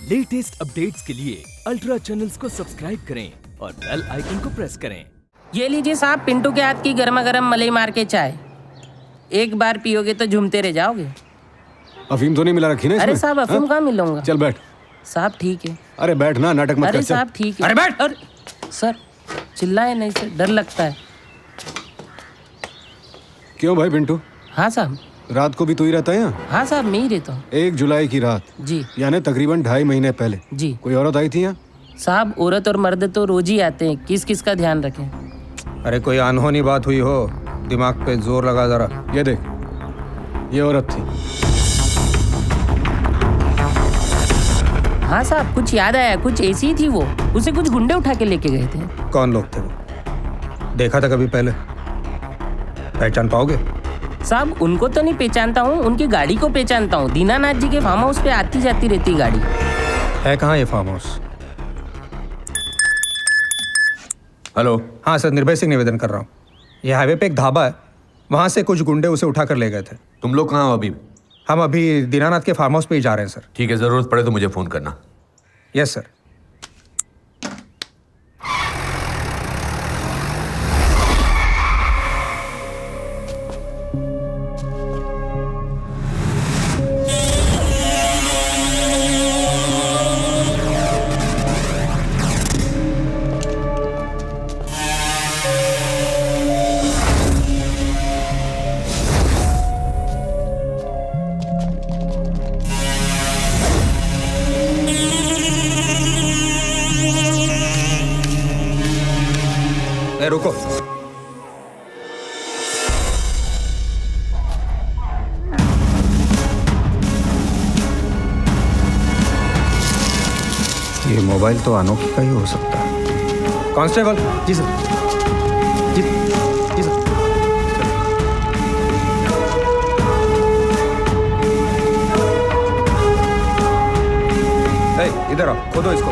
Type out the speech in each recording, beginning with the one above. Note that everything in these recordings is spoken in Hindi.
लेटेस्ट अपडेट्स के लिए अल्ट्रा चैनल्स को सब्सक्राइब करें और बेल आइकन को प्रेस करें। ये लीजिए साहब पिंटू के हाथ की गर्मा गर्म मलाई मार के चाय। एक बार पियोगे तो झूमते रह जाओगे। अफीम तो नहीं मिला रखी ना इसमें? अरे साहब अफीम कहाँ मिलूंगा। चल बैठ। साहब ठीक है। अरे बैठ ना, नाटक मत कर। अरे साहब ठीक है। अरे बैठ। अरे सर चिल्लाए नहीं सर, डर लगता है। क्यों भाई पिंटू? हाँ साहब। रात को भी तू ही रहता है यहाँ? हाँ साहब मैं ही रहता हूँ। 1 जुलाई की रात जी यानी तकरीबन 2.5 महीने पहले जी। कोई औरत आई थी यहाँ? साहब औरत और मर्द तो रोज ही आते हैं, किस किस का ध्यान रखें। अरे कोई अनहोनी बात हुई हो, दिमाग पे जोर लगा जरा। ये देख, ये औरत थी। हाँ साहब कुछ याद आया, कुछ ऐसी ही थी वो। उसे कुछ गुंडे उठा के लेके गए थे। कौन लोग थे वो? देखा था कभी पहले? पहचान पाओगे? साहब उनको तो नहीं पहचानता हूँ, उनकी गाड़ी को पहचानता हूँ। दीनानाथ जी के फार्म हाउस पे आती जाती रहती गाड़ी। है कहाँ ये फार्म हाउस? हेलो। हाँ सर, निर्भय सिंह निवेदन कर रहा हूँ। ये हाईवे पे एक ढाबा है, वहाँ से कुछ गुंडे उसे उठा कर ले गए थे। तुम लोग कहाँ हो अभी? हम अभी दीनानाथ के फार्म हाउस पे ही जा रहे हैं सर। ठीक है, जरूरत पड़े तो मुझे फोन करना। Yes sir. रुको, ये मोबाइल तो अनोखी का ही हो सकता है। कांस्टेबल। जी सर। जी जी सर। इधर आओ, खोदो इसको।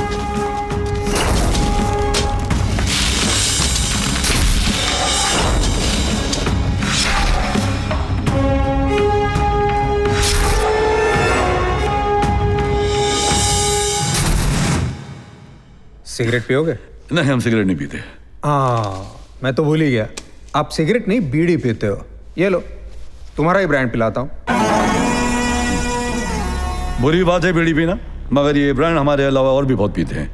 सिगरेट पियोगे? नहीं, हम सिगरेट नहीं पीते। हाँ, मैं तो भूल ही गया, आप सिगरेट नहीं बीड़ी पीते हो। ये लो, तुम्हारा ही ब्रांड पिलाता हूँ। बुरी बात है बीड़ी पीना, मगर ये ब्रांड हमारे अलावा और भी बहुत पीते हैं।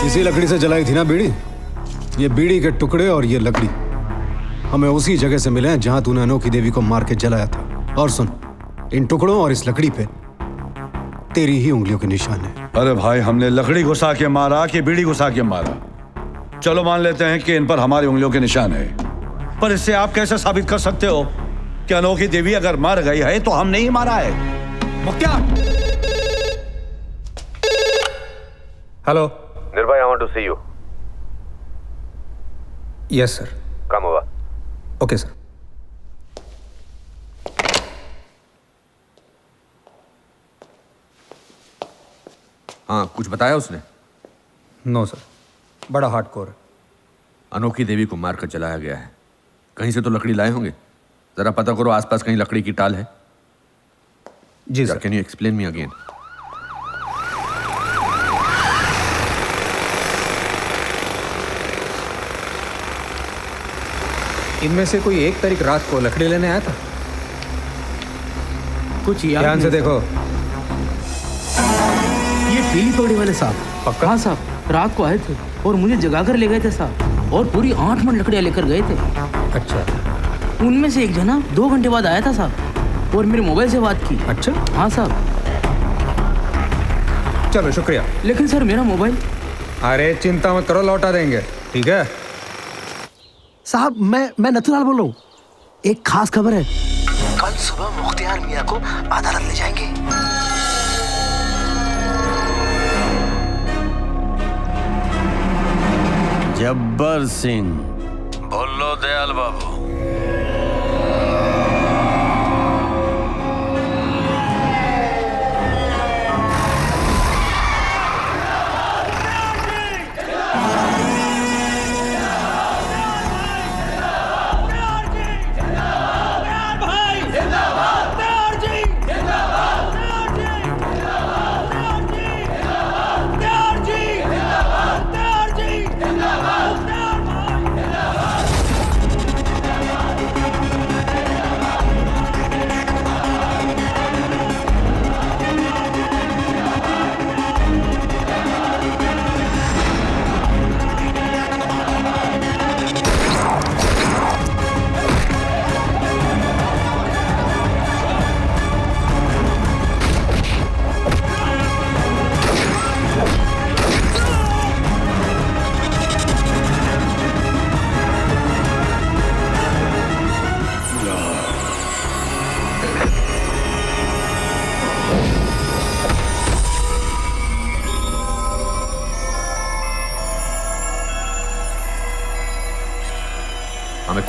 इसी लकड़ी से जलाई थी ना बीड़ी? ये बीड़ी के टुकड़े और ये लकड़ी हमें उसी जगह से मिले हैं जहां तूने अनोखी देवी को मार के जलाया था। और सुन, इन टुकड़ों और इस लकड़ी पे तेरी ही उंगलियों के निशान है। अरे भाई, हमने लकड़ी घुसा के मारा कि बीड़ी घुसा के मारा? चलो मान लेते हैं कि इन पर हमारी उंगलियों के निशान है, पर इससे आप कैसे साबित कर सकते हो कि अनोखी देवी अगर मर गई है तो हमने ही मारा है? मुख्तार। हेलो निर्भय, I want to see you. Yes sir. Come over. Okay sir. हाँ, कुछ बताया उसने? नो सर, बड़ा हार्डकोर है। अनोखी देवी को मारकर जलाया गया है। कहीं से तो लकड़ी लाए होंगे, जरा पता करो आसपास कहीं लकड़ी की टाल है। जी sir. Can you explain me again? इनमें से कोई एक तारीख रात को लकड़ी लेने आया था? कुछ याद ध्यान से नहीं। देखो। ये पीली पगड़ी वाले साहब। पक्का? हाँ साहब, रात को आए थे और मुझे जगा कर ले गए थे साहब, और पूरी 8 मन लकड़ियाँ लेकर गए थे। अच्छा। उनमें से एक जना 2 घंटे बाद आया था साहब और मेरे मोबाइल से बात की। अच्छा, हाँ साहब। चलो शुक्रिया। लेकिन सर मेरा मोबाइल। अरे चिंता मत करो, लौटा देंगे। ठीक है साहब, मैं नथुलाल बोल रहा हूँ। एक खास खबर है, कल सुबह मुख्तियार मियाँ को अदालत ले जाएंगे। जब्बर सिंह। बोलो दयाल बाबू।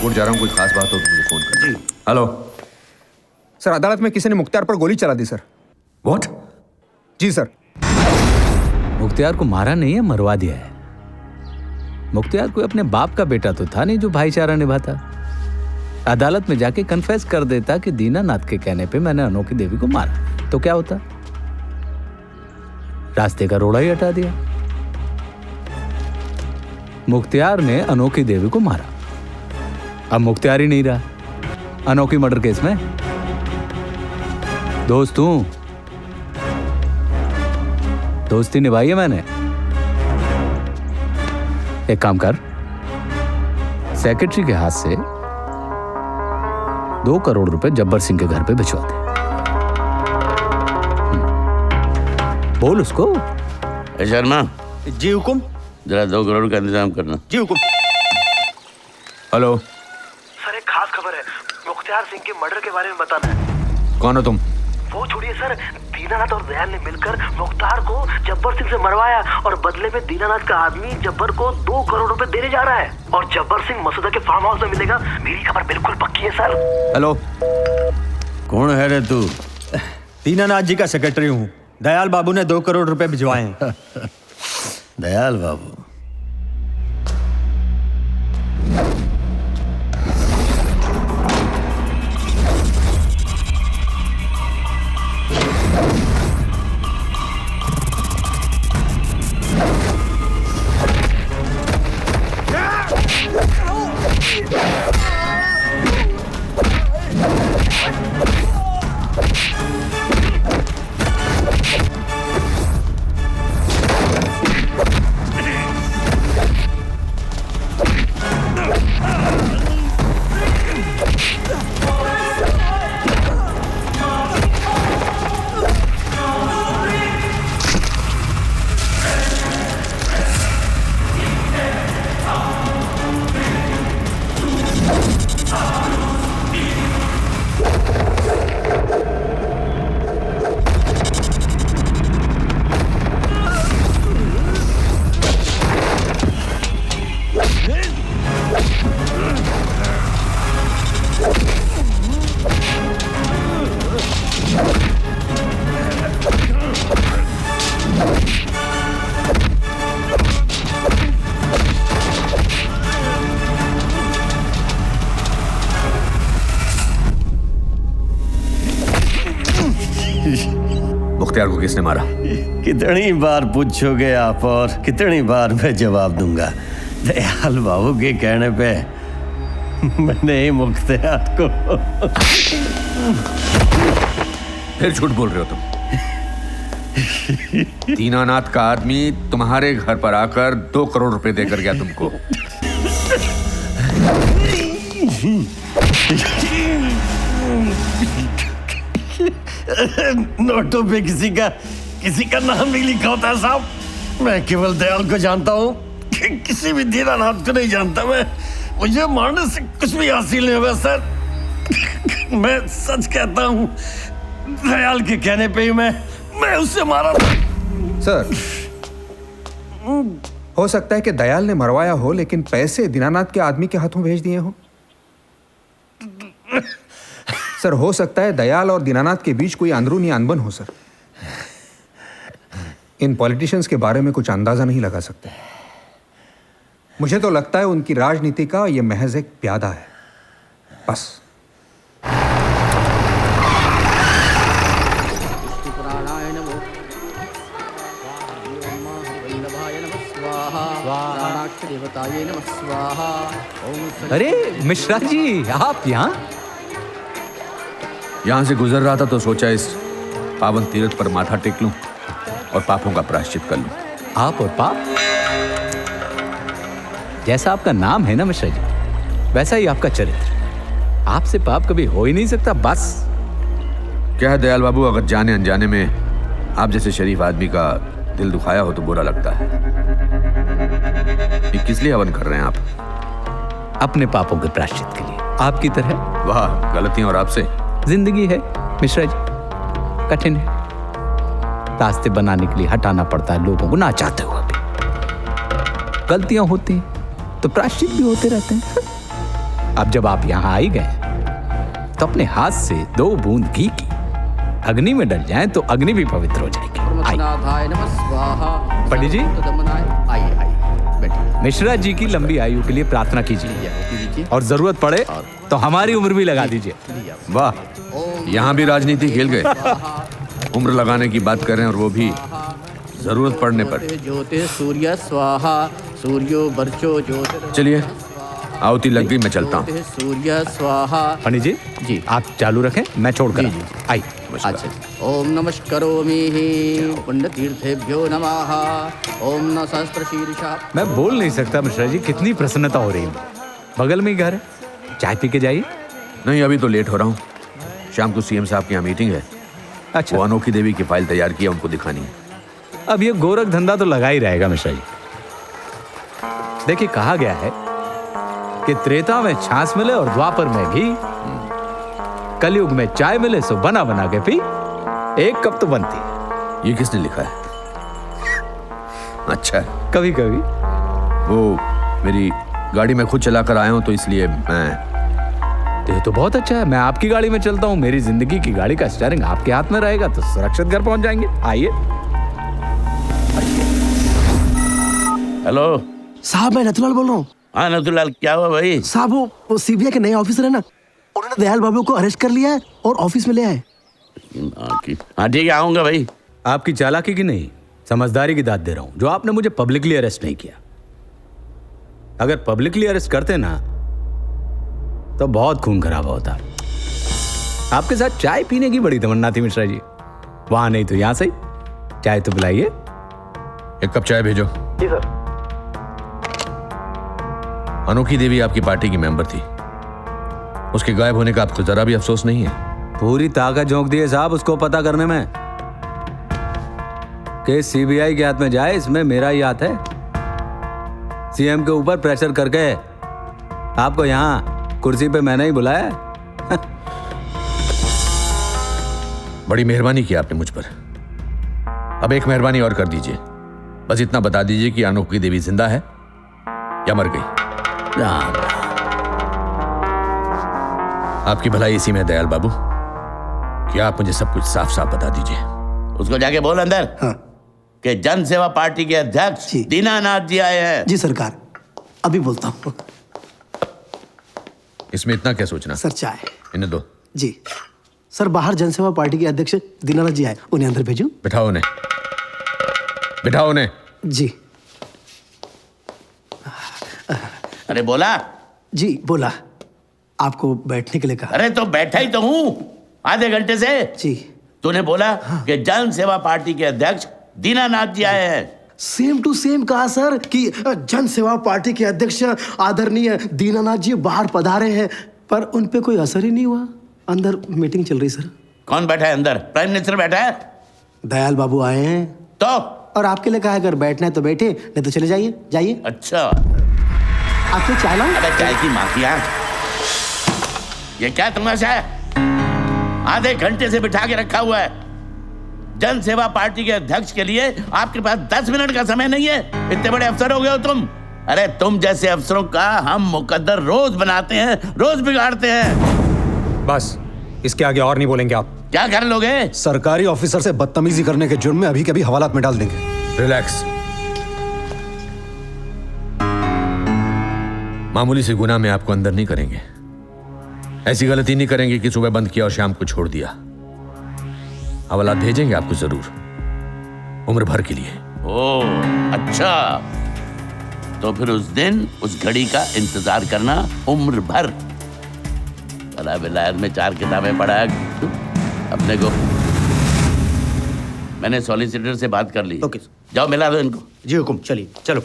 कोर्ट जा रहा हूँ, कोई खास बात हो तो मुझे फोन कर। जी हेलो सर, अदालत में किसी ने मुख्तियार पर गोली चला दी सर। व्हाट? जी सर। मुख्तियार को मारा नहीं है, मरवा दिया है। मुख्तियार कोई अपने बाप का बेटा तो था नहीं जो भाईचारा निभाता। अदालत में जाके कन्फेस कर देता कि दीनानाथ के कहने पे मैंने अनोखी देवी को मारा, तो क्या होता? रास्ते का रोड़ा ही हटा दिया। मुख्तियार ने अनोखी देवी को मारा, अब मुख्तियार ही नहीं रहा अनोखी मर्डर केस में। दोस्त हूं, दोस्ती निभाई है मैंने। एक काम कर, सेक्रेटरी के हाथ से 2 करोड़ रुपए जब्बर सिंह के घर पे भिजवा दे। बोल उसको। शर्मा जी हुकुम। जरा 2 करोड़ का इंतजाम करना। जी हुकुम। हेलो सर, एक खास खबर है, मुख्तियार सिंह के मर्डर के बारे में बताना है। कौन हो तुम? वो छोड़िए सर, दीनानाथ और दयाल ने मिलकर मुख्तार को जब्बर सिंह से मरवाया और बदले में दीनानाथ का आदमी जब्बर को 2 करोड़ रुपए देने जा रहा है और जब्बर सिंह मसूदा के फार्म हाउस में मिलेगा। मेरी खबर बिल्कुल पक्की है सर। हेलो कौन है रे तू? दीनानाथ जी का सेक्रेटरी हूँ। दयाल बाबू ने 2 करोड़ रुपए भिजवाए हैं। दयाल बाबू? मुख्तियार को किसने मारा? कितनी बार पूछोगे आप और कितनी बार मैं जवाब दूंगा। दयाल बाबू के कहने पे मैंने ही मुख्तियार को। फिर झूठ बोल रहे हो तुम। दीनानाथ का आदमी तुम्हारे घर पर आकर 2 करोड़ रुपए देकर गया तुमको। नोटों पे किसी का नाम नहीं लिखा होता साहब। मैं केवल दयाल को जानता हूँ, किसी भी दीनानाथ को नहीं जानता मैं। मुझे मारने से कुछ भी हासिल नहीं होगा सर। मैं सच कहता हूँ, दयाल के कहने पे ही मैं उससे मारा था। सर, हो सकता है कि दयाल ने मरवाया हो लेकिन पैसे दीनानाथ के आदमी के हाथों भेज दिए हो। सर, हो सकता है दयाल और दीनानाथ के बीच कोई अंदरूनी अनबन हो सर। इन पॉलिटिशियंस के बारे में कुछ अंदाजा नहीं लगा सकते। मुझे तो लगता है उनकी राजनीति का यह महज एक प्यादा है, बस। अरे मिश्रा जी, आप यहां से गुजर रहा था तो सोचा इस पावन तीर्थ पर माथा टेक लूं और पापों का प्रायश्चित कर लूं। आप और पाप? जैसा आपका नाम है ना मिश्रा जी, वैसा ही आपका चरित्र। आपसे पाप कभी हो ही नहीं सकता, बस। क्या है दयाल बाबू, अगर जाने अनजाने में आप जैसे शरीफ आदमी का दिल दुखाया हो तो बुरा लगता है। ये किस लिए हवन कर रहे हैं आप? अपने पापों के प्रायश्चित के लिए, आपकी तरह। वाह, गलतियां और आपसे। जिंदगी है मिश्रा जी, कठिन है। रास्ते बनाने के लिए हटाना पड़ता है लोगों को, ना चाहते हुए भी। गलतियां होती हैं तो प्रायश्चित भी होते रहते हैं। अब जब आप यहाँ आई गए तो अपने हाथ से 2 बूंद घी की अग्नि में डल जाएं तो अग्नि भी पवित्र हो जाएगी। पंडित जी मिश्रा जी की लंबी आयु के लिए प्रार्थना कीजिए और जरूरत पड़े तो हमारी उम्र भी लगा दीजिए। वाह, यहाँ भी राजनीति खेल गए। उम्र लगाने की बात करें और वो भी जरूरत पड़ने पर। ज्योति सूर्य स्वाहा सूर्यो वर्चो ज्योति। चलिए आहुति लग गई, मैं चलता हूँ। सूर्य स्वाहा। पंडित जी जी आप चालू रखें, मैं छोड़कर आई। अच्छा। ओम नमस्करोमि पुण्यतीर्थेभ्यो नमः। ओम न सहस्त्र शीर्षा। मैं बोल नहीं सकता मिश्रा जी, कितनी प्रसन्नता हो रही है। बगल में ही घर है, चाय पी के जाइए। नहीं, अभी तो लेट हो रहा हूँ। शाम को सीएम साहब की यहाँ मीटिंग है। अच्छा, वो अनोखी देवी की फाइल तैयार की है, उनको दिखानी है। अब ये गोरख धंधा तो लगा ही रहेगा मिश्रा जी। देखिए कहा गया है कि त्रेता में छाछ मिले और द्वापर में घी, कलयुग में चाय मिले सो बना बना के पी, 1 कप तो बनती है। ये किसने लिखा है? अच्छा, कभी कभी वो मेरी गाड़ी में खुद चलाकर आया हूं तो इसलिए मैं। ये तो बहुत अच्छा है, मैं आपकी गाड़ी में चलता हूँ। मेरी जिंदगी की गाड़ी का स्टीयरिंग आपके हाथ में रहेगा तो सुरक्षित घर पहुंच जाएंगे। आइए। हेलो साहब, मैं नथुलाल बोल रहा हूँ। हाँ नथुलाल, क्या हुआ भाई? साहब वो सीबीआई के नए ऑफिसर है ना, उन्होंने दयाल बाबू को अरेस्ट कर लिया है और ऑफिस में ले आए। हाँ ठीक है, आऊंगा भाई। आपकी चालाकी की नहीं, समझदारी की दाद दे रहा हूं। जो आपने मुझे पब्लिकली अरेस्ट नहीं किया, अगर पब्लिकली अरेस्ट करते ना तो बहुत खून खराब होता। आपके साथ चाय पीने की बड़ी तमन्ना थी मिश्रा जी, वहां नहीं तो यहां से चाय तो पिलाइए। 1 कप चाय भेजो। जी सर। अनोखी देवी आपकी पार्टी की मेंबर थी, उसके गायब होने का आपको जरा भी अफसोस नहीं है? पूरी ताकत झोंक दी है साहब उसको पता करने में। केस सीबीआई के हाथ में जाए, इसमें मेरा ही हाथ है। सीएम के ऊपर प्रेशर करके आपको यहां कुर्सी पे मैंने ही बुलाया। बड़ी मेहरबानी की आपने मुझ पर। अब एक मेहरबानी और कर दीजिए, बस इतना बता दीजिए कि अनोखी देवी जिंदा है या मर गई। राम। आपकी भलाई इसी में दयाल बाबू, कि आप मुझे सब कुछ साफ साफ बता दीजिए। उसको जाके बोल अंदर। हाँ। कि जन सेवा पार्टी के अध्यक्ष दीनानाथ जी आए हैं। जी सरकार, अभी बोलता हूँ। इसमें इतना क्या सोचना? सर चाय। इन्हें दो। जी सर, बाहर जनसेवा पार्टी के अध्यक्ष दीनानाथ जी आए, उन्हें अंदर भेजूं? बिठाओ उन्हें, बिठाओ उन्हें। जी। अरे बोला। जी बोला, आपको बैठने के लिए कहा। अरे तो बैठा ही तो हूँ आधे घंटे से। जी। तूने बोला कि जन सेवा पार्टी के अध्यक्ष दीनानाथ जी आए हैं। सेम टू सेम कहा सर कि जन सेवा पार्टी के अध्यक्ष आदरणीय दीनानाथ जी बाहर पधारे हैं, पर उन पे कोई असर ही नहीं हुआ। अंदर मीटिंग चल रही सर। कौन बैठा है अंदर? प्राइम मिनिस्टर बैठा है। दयाल बाबू आए हैं तो, और आपके लिए कहा अगर बैठना है तो बैठे, नहीं तो चले जाइए। जाइए। अच्छा, आपको चाय लाऊं? अरे चाय की माफिया, ये क्या तमाशा है? आधे घंटे से बिठा के रखा हुआ है। जन सेवा पार्टी के अध्यक्ष के लिए आपके पास 10 मिनट का समय नहीं है। इतने बड़े अफसर हो गए हो तुम। अरे तुम जैसे अफसरों का हम मुकद्दर रोज बनाते हैं, रोज बिगाड़ते हैं। बस इसके आगे और नहीं बोलेंगे आप। क्या कर लोगे? सरकारी ऑफिसर से बदतमीजी करने के जुर्म में अभी के अभी हवालात में डाल देंगे। रिलैक्स। मामूली से गुनाह में आपको अंदर नहीं करेंगे। ऐसी गलती नहीं करेंगे कि सुबह बंद किया और शाम को छोड़ दिया। हवालात भेजेंगे आपको जरूर, उम्र भर के लिए। ओह अच्छा, तो फिर उस दिन उस घड़ी का इंतजार करना उम्र भर। भला विलायत में 4 किताबें पढ़ा है अपने को। मैंने सॉलिसिटर से बात कर ली। ओके। जाओ मिला दो इनको। जी हुकुम, चलिए चलो।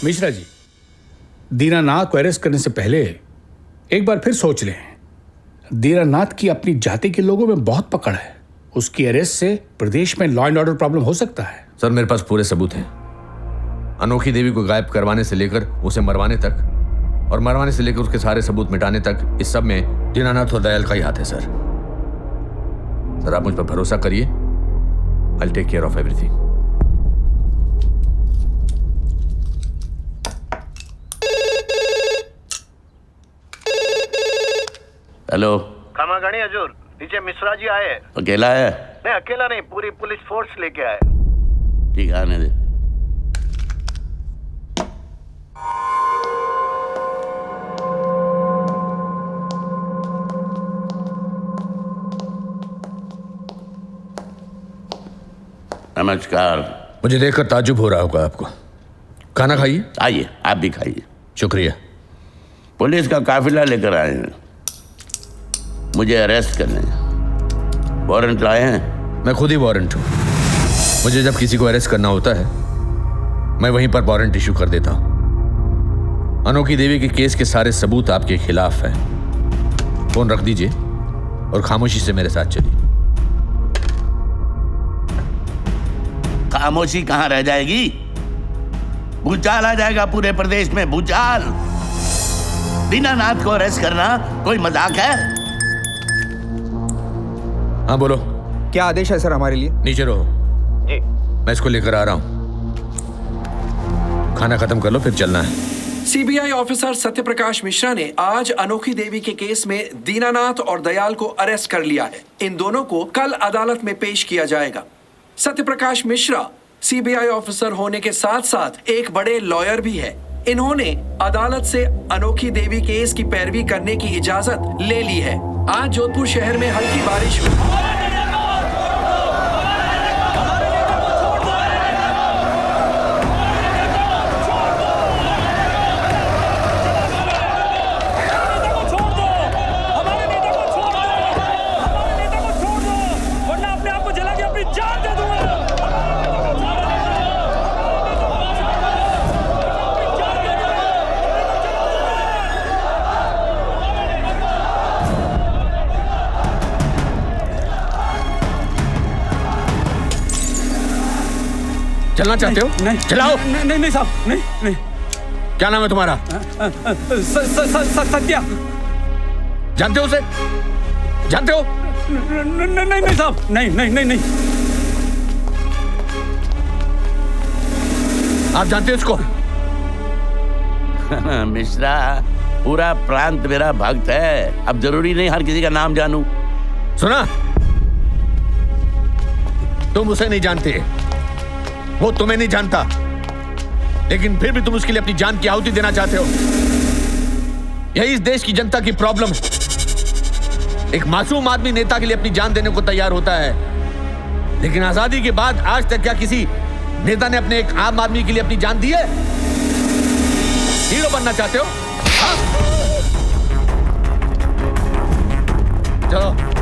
मिश्रा जी, दीनानाथ को अरेस्ट करने से पहले एक बार फिर सोच लें। दीनानाथ की अपनी जाति के लोगों में बहुत पकड़ है। उसकी अरेस्ट से प्रदेश में लॉ एंड ऑर्डर प्रॉब्लम हो सकता है। सर मेरे पास पूरे सबूत हैं। अनोखी देवी को गायब करवाने से लेकर उसे मरवाने तक और मरवाने से लेकर उसके सारे सबूत मिटाने तक इस सब में दीनानाथ और दयाल का ही हाथ है सर। सर आप मुझ पर भरोसा करिए, I take care of everything. Hello, खामा गणी हजूर, नीचे मिश्रा जी आए। अकेला है? नहीं अकेला नहीं, पूरी पुलिस फोर्स लेके आए। ठीक है, आने दे। नमस्कार। मुझे देखकर ताज्जुब हो रहा होगा आपको। खाना खाइए। आइए, आप भी खाइए। शुक्रिया। पुलिस का काफिला लेकर आए हैं, मुझे अरेस्ट करने। वारंट लाए हैं? मैं खुद ही वारंट हूं। मुझे जब किसी को अरेस्ट करना होता है मैं वहीं पर वारंट इशू कर देता हूं। अनोखी देवी के केस के सारे सबूत आपके खिलाफ हैं। फोन रख दीजिए और खामोशी से मेरे साथ चलिए। खामोशी कहां रह जाएगी? भूचाल आ जाएगा पूरे प्रदेश में, भूचाल। दीनानाथ को अरेस्ट करना कोई मजाक है? हाँ बोलो। क्या आदेश है सर हमारे लिए? नीचे रहो जी। मैं इसको लेकर आ रहा हूं। खाना खत्म कर लो फिर चलना है। सीबीआई ऑफिसर सत्यप्रकाश मिश्रा ने आज अनोखी देवी के केस में दीनानाथ और दयाल को अरेस्ट कर लिया है। इन दोनों को कल अदालत में पेश किया जाएगा। सत्यप्रकाश मिश्रा सीबीआई ऑफिसर होने के साथ साथ एक बड़े लॉयर भी है। इन्होंने अदालत से अनोखी देवी केस की पैरवी करने की इजाजत ले ली है। आज जोधपुर शहर में हल्की बारिश हुई। चलना चाहते हो? नहीं चलाओ। नहीं साहब, नहीं। क्या नाम है तुम्हारा? सत्या। जानते हो उसे? जानते हो? नहीं साहब, नहीं। आप जानते हो इसको? मिश्रा, पूरा प्रांत मेरा भक्त है, अब जरूरी नहीं हर किसी का नाम जानूं। सुना? तुम उसे नहीं जानते, वो तुम्हें नहीं जानता, लेकिन फिर भी तुम उसके लिए अपनी जान की आहुति देना चाहते हो। यही इस देश की जनता की प्रॉब्लम है। एक मासूम आदमी नेता के लिए अपनी जान देने को तैयार होता है, लेकिन आजादी के बाद आज तक क्या किसी नेता ने अपने एक आम आदमी के लिए अपनी जान दी है? हीरो बनना चाहते हो? हाँ? चलो